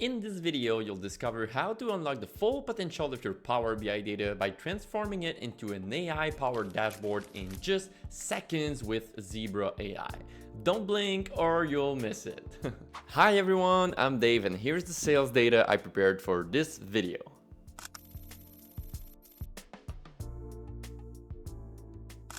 In this video, you'll discover how to unlock the full potential of your Power BI data by transforming it into an AI-powered dashboard in just seconds with Zebra AI. Don't blink or you'll miss it. Hi everyone, I'm Dave and here's the sales data I prepared for this video.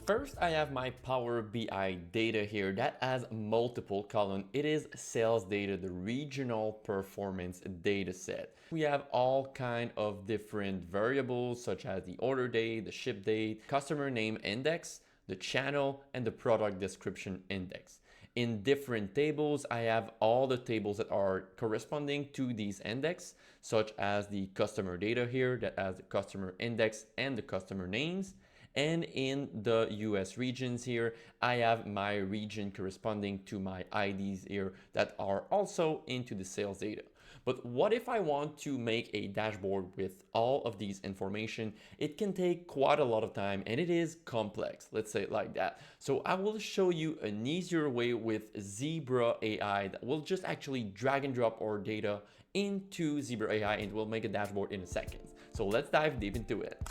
First, I have my Power BI data here that has multiple columns. It is sales data, the regional performance data set. We have all kind of different variables such as the order date, the ship date, customer name index, the channel, and the product description index. In different tables, I have all the tables that are corresponding to these index, such as the customer data here that has the customer index and the customer names. And in the US regions here, I have my region corresponding to my IDs here that are also into the sales data. But what if I want to make a dashboard with all of these information? It can take quite a lot of time and it is complex, let's say it like that. So I will show you an easier way with Zebra AI that will just actually drag and drop our data into Zebra AI and we'll make a dashboard in a second. So let's dive deep into it.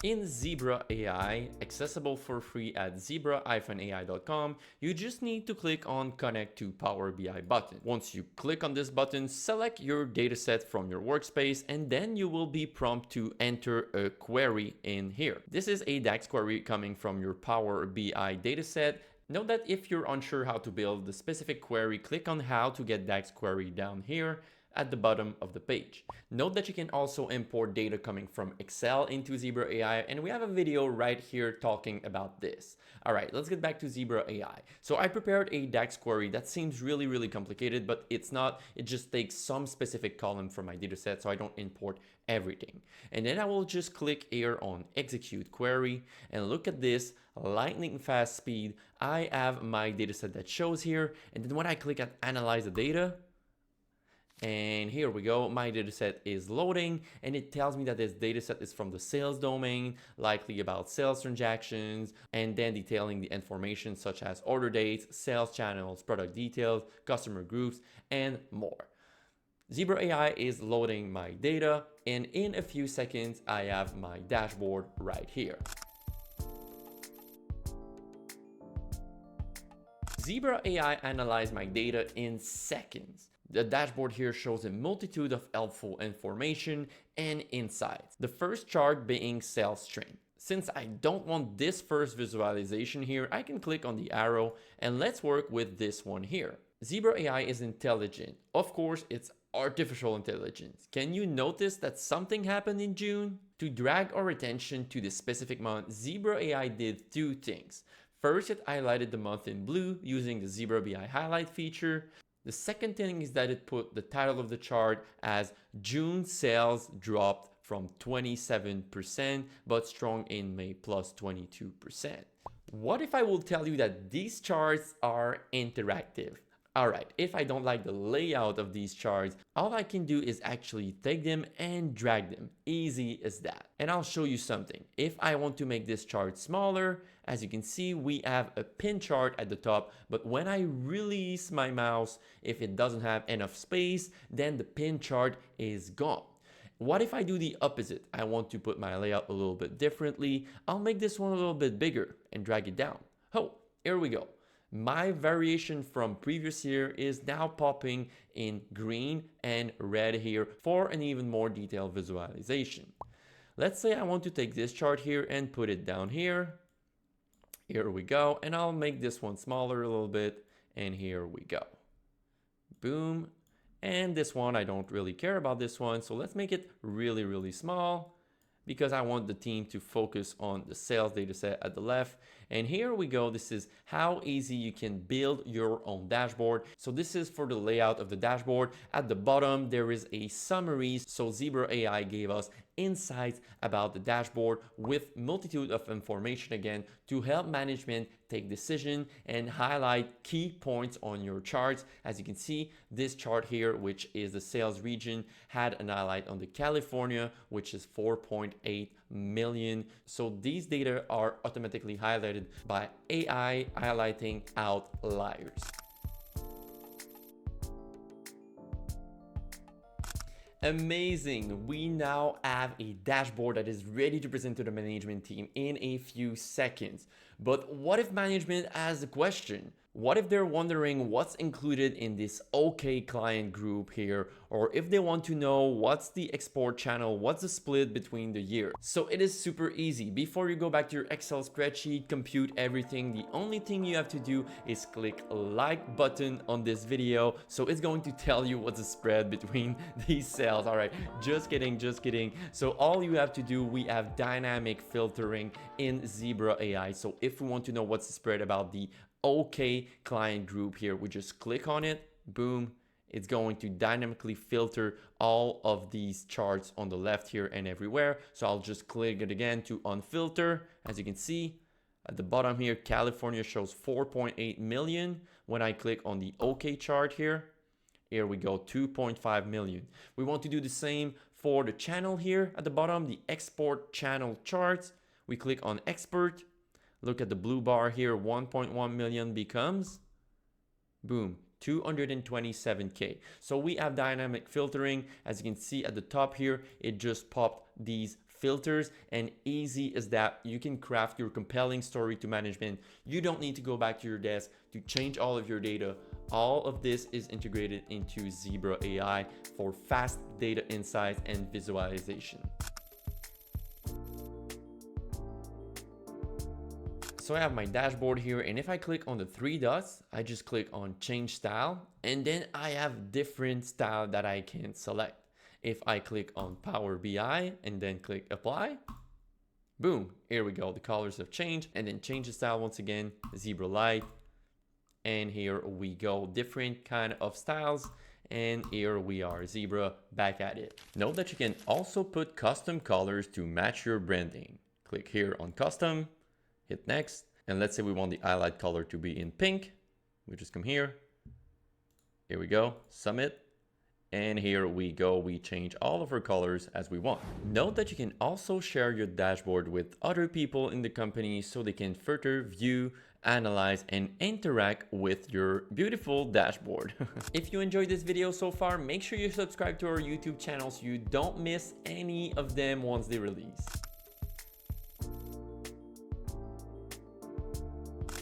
In Zebra AI, accessible for free at zebra-ai.com, you just need to click on Connect to Power BI button. Once you click on this button, select your dataset from your workspace, and then you will be prompted to enter a query in here. This is a DAX query coming from your Power BI dataset. Note that if you're unsure how to build the specific query, click on How to Get DAX Query down here at the bottom of the page. Note that you can also import data coming from Excel into Zebra AI, and we have a video right here talking about this. All right, let's get back to Zebra AI. So I prepared a DAX query that seems really complicated, but it's not. It just takes some specific column from my dataset, so I don't import everything. And then I will just click here on Execute Query, and look at this lightning fast speed. I have my dataset that shows here, and then when I click on Analyze the Data, and here we go, my dataset is loading and it tells me that this dataset is from the sales domain, likely about sales transactions, and then detailing the information such as order dates, sales channels, product details, customer groups, and more. Zebra AI is loading my data, and in a few seconds, I have my dashboard right here. Zebra AI analyzed my data in seconds. The dashboard here shows a multitude of helpful information and insights. The first chart being sales trend. Since I don't want this first visualization here, I can click on the arrow and let's work with this one here. Zebra AI is intelligent. Of course, it's artificial intelligence. Can you notice that something happened in June? To drag our attention to the specific month, Zebra AI did two things. First, it highlighted the month in blue using the Zebra BI highlight feature. The second thing is that it put the title of the chart as June sales dropped from 27%, but strong in May plus 22%. What if I will tell you that these charts are interactive? All right, if I don't like the layout of these charts, all I can do is actually take them and drag them. Easy as that. And I'll show you something. If I want to make this chart smaller, as you can see, we have a pin chart at the top, but when I release my mouse, if it doesn't have enough space, then the pin chart is gone. What if I do the opposite? I want to put my layout a little bit differently. I'll make this one a little bit bigger and drag it down. Oh, here we go. My variation from previous year is now popping in green and red here for an even more detailed visualization. Let's say I want to take this chart here and put it down here. Here we go. And I'll make this one smaller a little bit. And here we go. Boom. And this one, I don't really care about this one. So let's make it really small, because I want the team to focus on the sales data set at the left. And here we go. This is how easy you can build your own dashboard. So this is for the layout of the dashboard. At the bottom, there is a summary. So Zebra AI gave us insights about the dashboard with multitude of information again to help management take decision and highlight key points on your charts. As you can see, this chart here, which is the sales region, had an highlight on the California, which is 4.8 million. So these data are automatically highlighted by AI highlighting outliers. Amazing! We now have a dashboard that is ready to present to the management team in a few seconds. But what if management has a question? What if they're wondering what's included in this OK client group here, or if they want to know what's the export channel, what's the split between the years? So it is super easy. Before you go back to your Excel spreadsheet, compute everything, the only thing you have to do is click like button on this video. So it's going to tell you what's the spread between these cells. All right, just kidding, just kidding. So all you have to do, we have dynamic filtering in Zebra AI. So if we want to know what's the spread about the OK client group here, we just click on it, boom, it's going to dynamically filter all of these charts on the left here and everywhere. So I'll just click it again to unfilter. As you can see at the bottom here, California shows 4.8 million. When I click on the OK chart here we go, 2.5 million. We want to do the same for the channel here at the bottom, the export channel charts. We click on export. Look at the blue bar here, 1.1 million becomes, boom, 227K. So we have dynamic filtering. As you can see at the top here, it just popped these filters, and easy as that, you can craft your compelling story to management. You don't need to go back to your desk to change all of your data. All of this is integrated into Zebra AI for fast data insights and visualization. So I have my dashboard here, and if I click on the three dots, I just click on change style, and then I have different style that I can select. If I click on Power BI and then click apply, boom, here we go. The colors have changed, and then change the style once again, Zebra Light, and here we go, different kind of styles. And here we are, Zebra, back at it. Note that you can also put custom colors to match your branding. Click here on custom, hit next, and let's say we want the highlight color to be in pink. We just come here we go, submit, and here we go, we change all of our colors as we want. Note that you can also share your dashboard with other people in the company so they can further view, analyze, and interact with your beautiful dashboard. If you enjoyed this video so far, make sure you subscribe to our YouTube channel so you don't miss any of them once they release.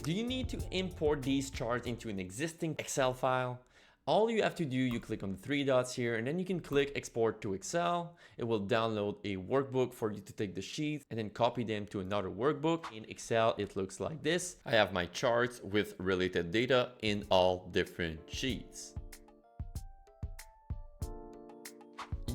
Do you need to import these charts into an existing Excel file? All you have to do, you click on the three dots here, and then you can click export to Excel. It will download a workbook for you to take the sheets and then copy them to another workbook. In Excel, it looks like this. I have my charts with related data in all different sheets.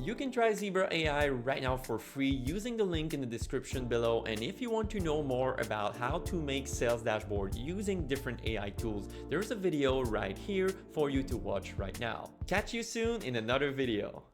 You can try Zebra AI right now for free using the link in the description below. And if you want to know more about how to make sales dashboard using different AI tools, there's a video right here for you to watch right now. Catch you soon in another video.